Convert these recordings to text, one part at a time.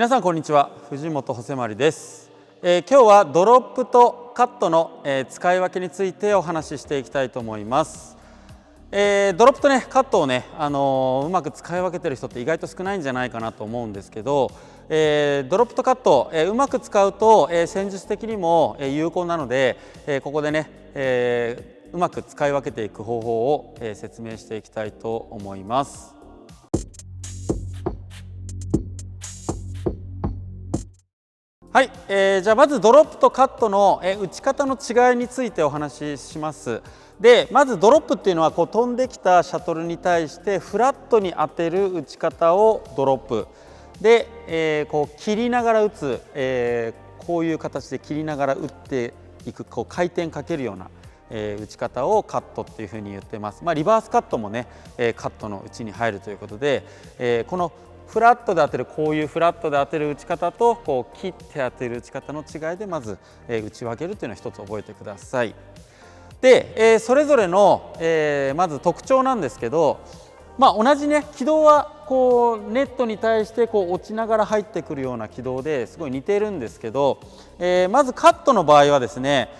皆さんこんにちは、藤本穂迫です。今日はドロップとカットの、使い分けについてお話ししていきたいと思います。ドロップとねカットをね、うまく使い分けてる人って意外と少ないんじゃないかなと思うんですけど、ドロップとカット、うまく使うと、戦術的にも、有効なので、ここでね、うまく使い分けていく方法を、説明していきたいと思います。はい、じゃあまずドロップとカットの、打ち方の違いについてお話しします。でまずドロップっていうのはこう飛んできたシャトルに対してフラットに当てる打ち方をドロップで、こう切りながら打つ、こういう形で切りながら打っていくこう回転かけるような、打ち方をカットっていうふうに言ってます。リバースカットもね、カットのうちに入るということで、このフラットで当てるこういうフラットで当てる打ち方とこう切って当てる打ち方の違いでまず、打ち分けるというのを一つ覚えてください。で、それぞれの、まず特徴なんですけど、同じね軌道はこうネットに対してこう落ちながら入ってくるような軌道ですごい似てるんですけど、まずカットの場合はですね、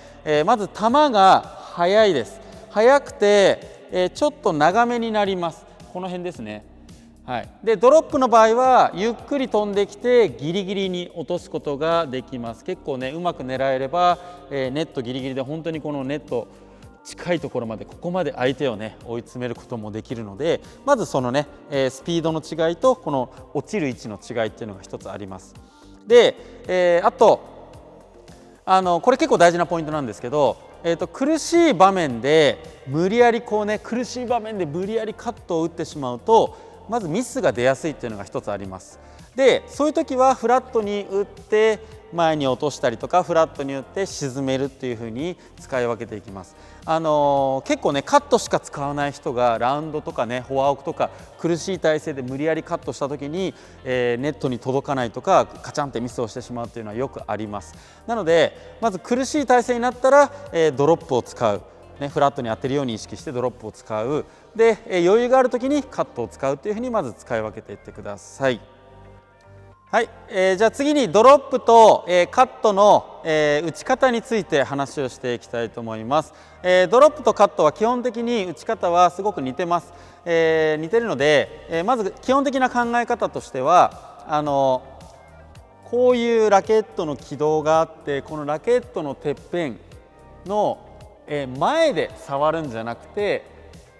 まず球が速いです。速くて、ちょっと長めになります。この辺ですね。はい、でドロップの場合はゆっくり飛んできてギリギリに落とすことができます。結構ねうまく狙えれば、ネットギリギリで本当にこのネット近いところまでここまで相手をね追い詰めることもできるので、まずそのね、スピードの違いとこの落ちる位置の違いっていうのが一つあります。で、あとこれ結構大事なポイントなんですけど、苦しい場面で無理やりこうね苦しい場面で無理やりカットを打ってしまうとまずミスが出やすいっていうのが一つあります。でそういう時はフラットに打って前に落としたりとかフラットに打って沈めるっていう風に使い分けていきます。結構ねカットしか使わない人がラウンドとかねフォアオクとか苦しい体勢で無理やりカットした時に、ネットに届かないとかカチャンってミスをしてしまうっていうのはよくあります。なのでまず苦しい体勢になったら、ドロップを使う。フラットに当てるように意識してドロップを使う。で余裕がある時にカットを使うというふうにまず使い分けていってください。はい、じゃあ次にドロップと、カットの、打ち方について話をしていきたいと思います。ドロップとカットは基本的に打ち方はすごく似てます。似てるので、まず基本的な考え方としてはこういうラケットの軌道があってこのラケットのてっぺんの前で触るんじゃなくて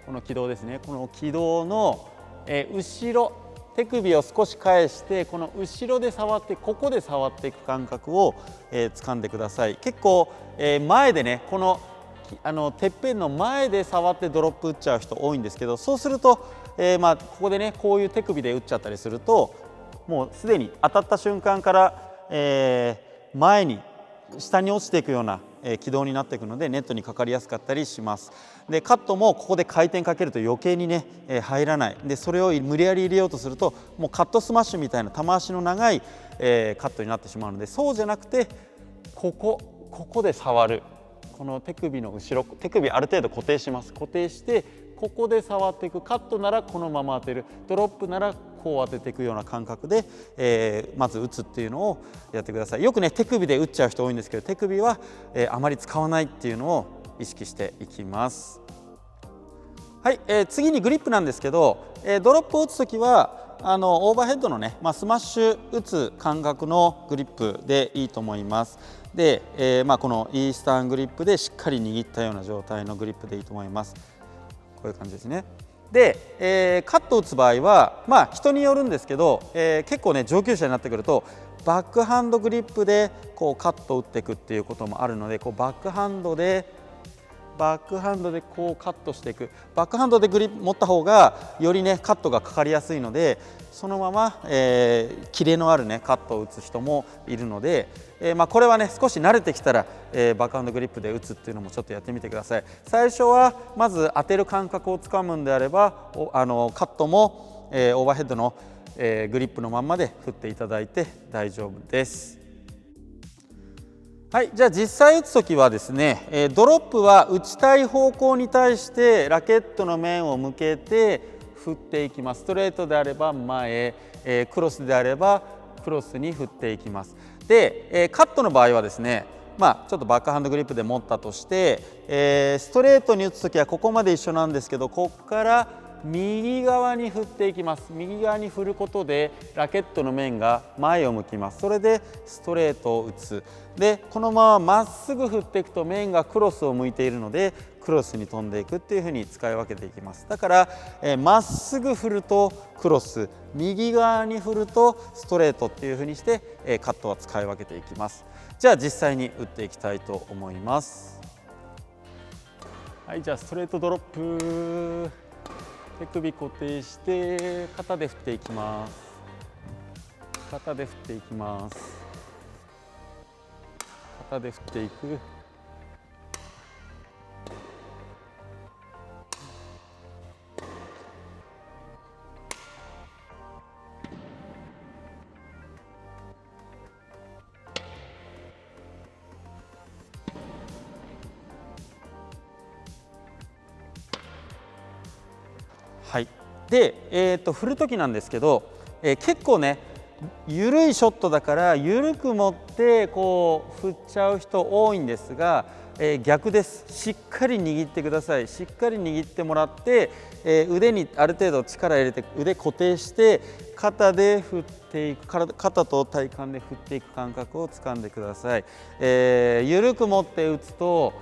この軌道ですね、この軌道の後ろ手首を少し返してこの後ろで触ってここで触っていく感覚を掴んでください。結構前でねこのてっぺんの前で触ってドロップ打っちゃう人多いんですけど、そうするとここでねこういう手首で打っちゃったりするともうすでに当たった瞬間から前に下に落ちていくような軌道になっていくのでネットにかかりやすかったりします。でカットもここで回転かけると余計にね入らないで、それを無理やり入れようとするともうカットスマッシュみたいな球足の長いカットになってしまうので、そうじゃなくてここで触る、この手首の後ろ手首ある程度固定します。固定してここで触っていく。カットならこのまま当てる、ドロップならこう当てていくような感覚で、まず打つっていうのをやってください。よくね手首で打っちゃう人多いんですけど、手首は、あまり使わないっていうのを意識していきます。はい、次にグリップなんですけど、ドロップを打つ時はオーバーヘッドのね、スマッシュ打つ感覚のグリップでいいと思います。で、このイースタングリップでしっかり握ったような状態のグリップでいいと思います。こういう感じですね。で、カット打つ場合は人によるんですけど、結構ね上級者になってくるとバックハンドグリップでこうカットを打っていくっていうこともあるので、こうバックハンドでこうカットしていく。バックハンドでグリップ持った方がよりねカットがかかりやすいので、そのまま、キレのあるねカットを打つ人もいるので、これはね少し慣れてきたら、バックハンドグリップで打つっていうのもちょっとやってみてください。最初はまず当てる感覚をつかむんであればカットも、オーバーヘッドの、グリップのまんまで振っていただいて大丈夫です。はい、じゃあ実際打つ時はですね、ドロップは打ちたい方向に対してラケットの面を向けて振っていきます。ストレートであれば前、クロスであればクロスに振っていきます。で、カットの場合はですね、ちょっとバックハンドグリップで持ったとして、ストレートに打つ時はここまで一緒なんですけど、ここから右側に振っていきます。右側に振ることでラケットの面が前を向きます。それでストレートを打つ。でこのまままっすぐ振っていくと面がクロスを向いているのでクロスに飛んでいくっていうふうに使い分けていきます。だからまっすぐ振るとクロス、右側に振るとストレートっていうふうにしてカットは使い分けていきます。じゃあ実際に打っていきたいと思います。はい、じゃあストレートドロップ、手首固定して肩で振っていきます。肩で振っていきます。肩で振っていく。はい、で、振る時なんですけど、結構ね緩いショットだから緩く持ってこう振っちゃう人多いんですが、逆です。しっかり握ってください。しっかり握ってもらって、腕にある程度力入れて腕固定して肩で振っていく、肩と体幹で振っていく感覚をつかんでください。緩く持って打つと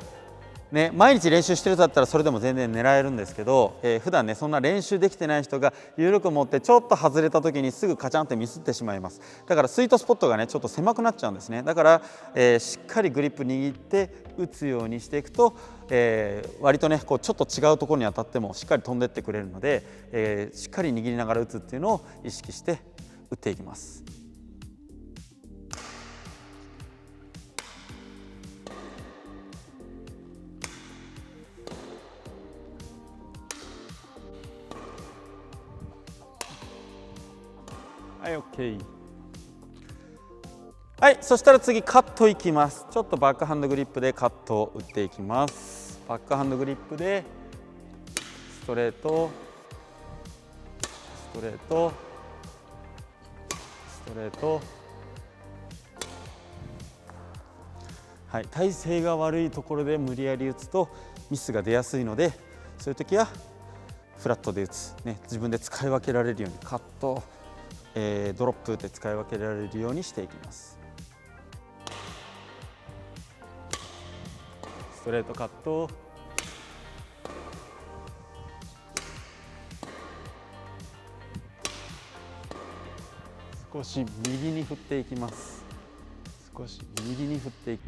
ね、毎日練習してるだったらそれでも全然狙えるんですけど、普段ねそんな練習できてない人が緩く持ってちょっと外れた時にすぐカチャンってミスってしまいます。だからスイートスポットがねちょっと狭くなっちゃうんですね。だから、しっかりグリップ握って打つようにしていくと、割とねこうちょっと違うところに当たってもしっかり飛んでってくれるので、しっかり握りながら打つっていうのを意識して打っていきます。はい、OK。はい、そしたら次カットいきます。ちょっとバックハンドグリップでカットを打っていきます。バックハンドグリップでストレート、ストレート、ストレート。はい、体勢が悪いところで無理やり打つとミスが出やすいので、そういう時はフラットで打つ、ね、自分で使い分けられるようにカット、ドロップで使い分けられるようにしていきます。ストレートカット、少し右に振っていきます。少し右に振っていく。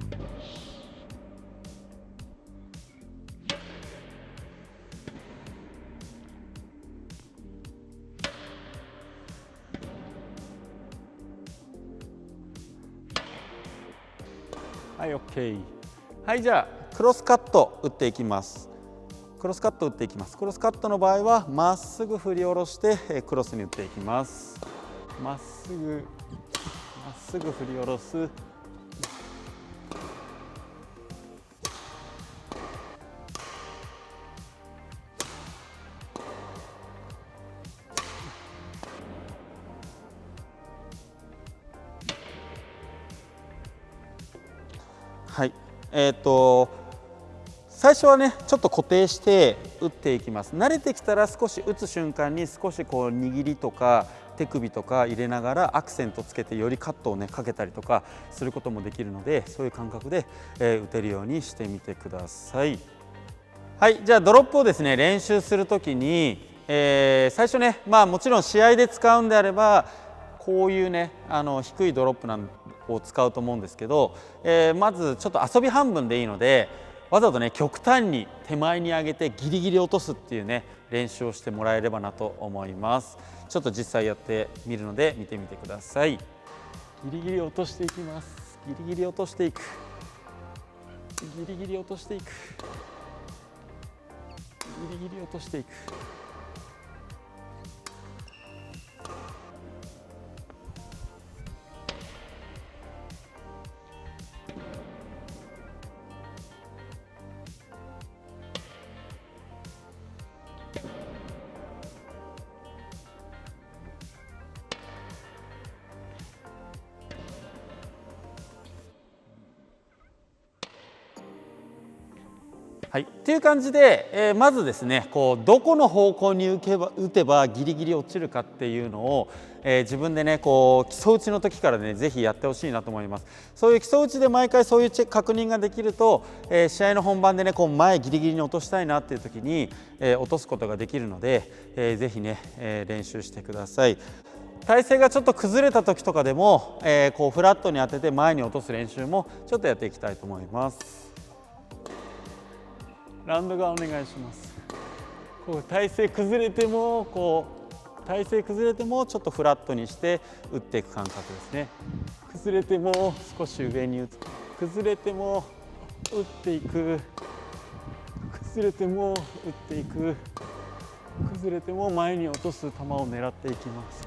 はい、OK。はい、じゃあクロスカット打っていきます。クロスカット打っていきます。クロスカットの場合はまっすぐ振り下ろしてクロスに打っていきます。まっすぐ振り下ろす。はい、最初はねちょっと固定して打っていきます。慣れてきたら少し打つ瞬間に少しこう握りとか手首とか入れながらアクセントつけてよりカットをねかけたりとかすることもできるので、そういう感覚で、打てるようにしてみてください。はい、じゃあドロップをですね練習するときに、最初ねもちろん試合で使うんであればこういうね低いドロップを使うと思うんですけど、まずちょっと遊び半分でいいのでわざとね極端に手前に上げてギリギリ落とすっていうね練習をしてもらえればなと思います。ちょっと実際やってみるので見てみてください。ギリギリ落としていきます。ギリギリ落としていく。ギリギリ落としていく。ギリギリ落としていく。はい、っていう感じで、まずですねこうどこの方向に打てばギリギリ落ちるかっていうのを、自分でねこう基礎打ちの時からねぜひやってほしいなと思います。そういう基礎打ちで毎回そういう確認ができると、試合の本番でねこう前ギリギリに落としたいなっていう時に、落とすことができるので、ぜひね、練習してください。体勢がちょっと崩れた時とかでも、こうフラットに当てて前に落とす練習もちょっとやっていきたいと思います。ラウンド側お願いします。こう体勢崩れてもちょっとフラットにして打っていく感覚ですね。崩れても少し上に打つ、崩れても打っていく、崩れても打っていく、崩れても前に落とす球を狙っていきます。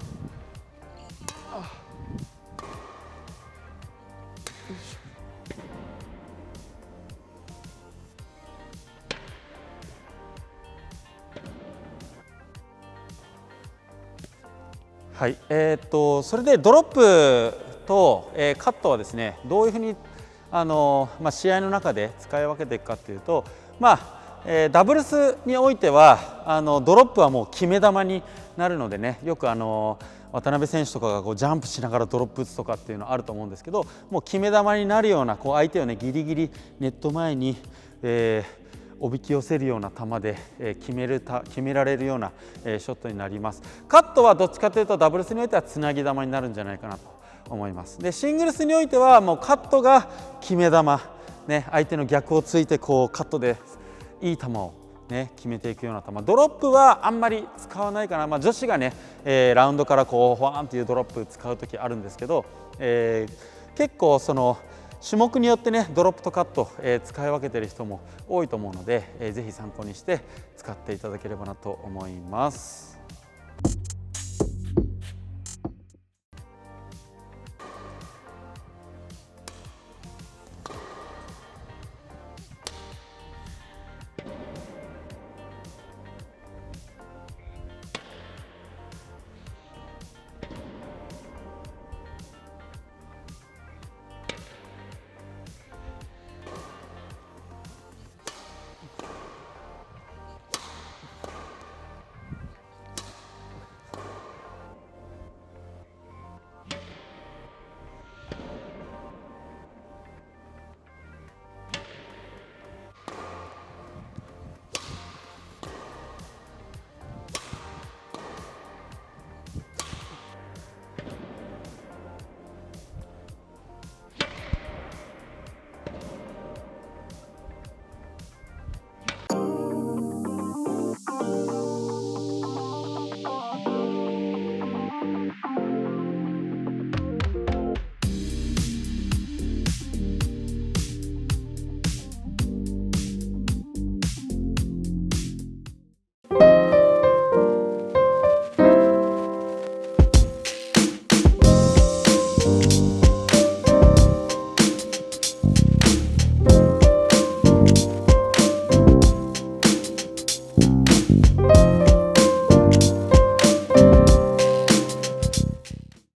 はい、それでドロップと、カットはですねどういうふうに試合の中で使い分けていくかというと、ダブルスにおいてはドロップはもう決め球になるのでね、よく渡辺選手とかがこうジャンプしながらドロップ打つとかっていうのあると思うんですけど、もう決め球になるようなこう相手をねギリギリネット前に、おびき寄せるような球で決められるようなショットになります。カットはどっちかというとダブルスにおいてはつなぎ球になるんじゃないかなと思います。でシングルスにおいてはもうカットが決め球、ね、相手の逆をついてこうカットでいい球を、ね、決めていくような球、ドロップはあんまり使わないかな、女子がね、ラウンドからこうフワーンというドロップ使う時あるんですけど、結構その種目によってねドロップとカット、使い分けている人も多いと思うので、ぜひ参考にして使っていただければなと思います。